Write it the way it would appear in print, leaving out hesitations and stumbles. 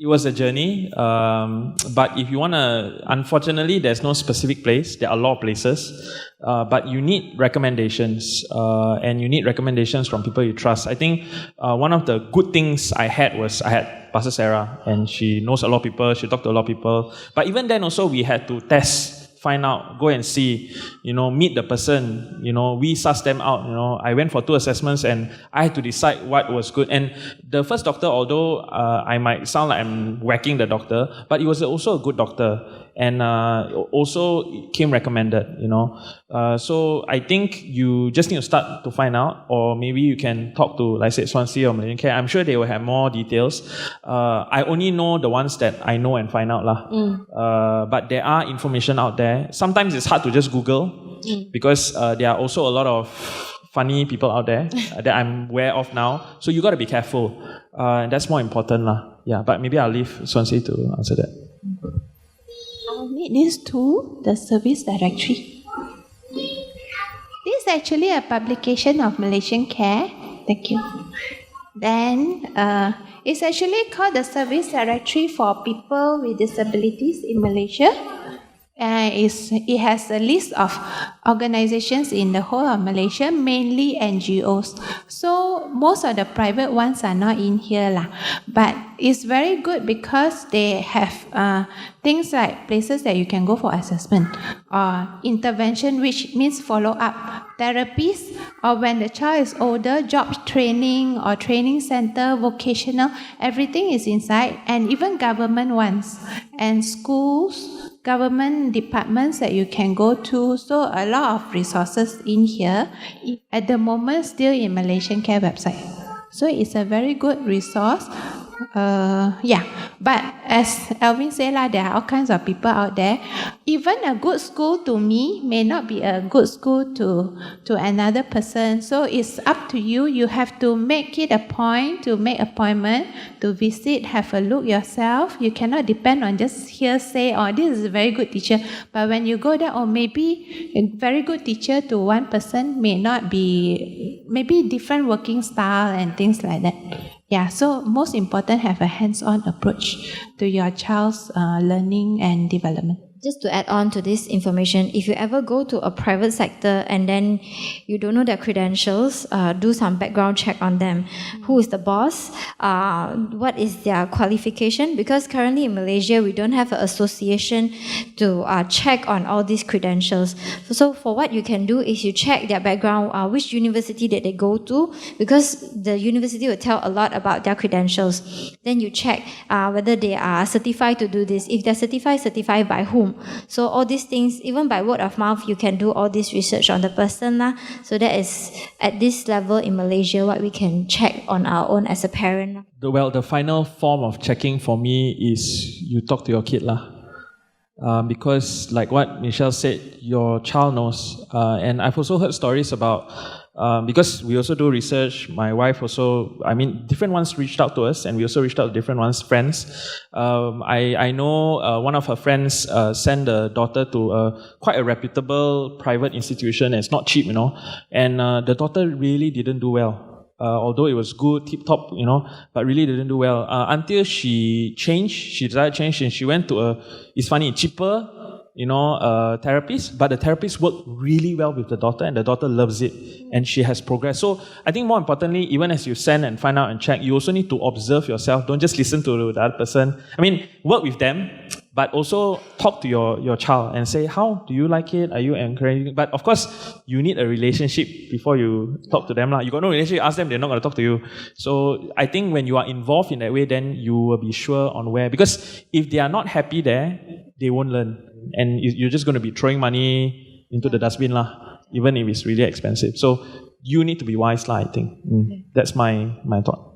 It was a journey, but if you want to, unfortunately, there's no specific place. There are a lot of places, but you need recommendations, and you need recommendations from people you trust. I think one of the good things I had was I had Pastor Sarah, and she knows a lot of people. She talked to a lot of people. But even then also, we had to test, find out, go and see, meet the person, we suss them out, I went for 2 assessments and I had to decide what was good. And the first doctor, although I might sound like I'm whacking the doctor, but he was also a good doctor and also came recommended, So I think you just need to start to find out, or maybe you can talk to, like I said, Swansea or Malaysian Care. I'm sure they will have more details. I only know the ones that I know and find out. But there are information out there. Sometimes it's hard to just Google because there are also a lot of funny people out there that I'm aware of now. So you got to be careful. And that's more important. Yeah, but maybe I'll leave Swansea to answer that. I'll need this tool, the service directory. This is actually a publication of Malaysian Care. Thank you. Then it's actually called the Service Directory for People with Disabilities in Malaysia. It has a list of organizations in the whole of Malaysia, mainly NGOs. So most of the private ones are not in here. But it's very good because they have things like places that you can go for assessment or intervention, which means follow-up therapies, or when the child is older, job training or training center, vocational, everything is inside, and even government ones and schools, government departments that you can go to. So a lot of resources in here. At the moment, still in Malaysian Care website. So it's a very good resource. But as Alvin said, there are all kinds of people out there. Even a good school to me may not be a good school to another person. So it's up to you. You have to make it a point to make appointment to visit, have a look yourself. You cannot depend on just hearsay, this is a very good teacher. But when you go there, maybe a very good teacher to one person may not be, maybe different working style and things like that. Yeah, so most important, have a hands-on approach to your child's learning and development. Just to add on to this information, if you ever go to a private sector and then you don't know their credentials, do some background check on them. Who is the boss? What is their qualification? Because currently in Malaysia, we don't have an association to check on all these credentials. So for what you can do is you check their background, which university did they go to, because the university will tell a lot about their credentials. Then you check whether they are certified to do this. If they're certified by whom? So all these things, even by word of mouth, you can do all this research on the person. So that is, at this level in Malaysia, what we can check on our own as a parent. The final form of checking for me is you talk to your kid. Because like what Michelle said, your child knows. And I've also heard stories about, because we also do research, my wife also, different ones reached out to us, and we also reached out to different ones, friends. I know one of her friends sent the daughter to quite a reputable private institution. It's not cheap, and the daughter really didn't do well. Although it was good, tip-top, but really didn't do well. Until she decided to change, and she went to it's funny, cheaper, therapist, but the therapist worked really well with the daughter, and the daughter loves it, and she has progressed. So I think more importantly, even as you send and find out and check, you also need to observe yourself. Don't just listen to the other person. Work with them, but also talk to your child and say, how do you like it? Are you encouraging? But of course, you need a relationship before you talk to them. You got no relationship, ask them, they're not going to talk to you. So I think when you are involved in that way, then you will be sure on where. Because if they are not happy there, they won't learn. And you're just going to be throwing money into the dustbin, even if it's really expensive. So you need to be wise, I think. That's my thought.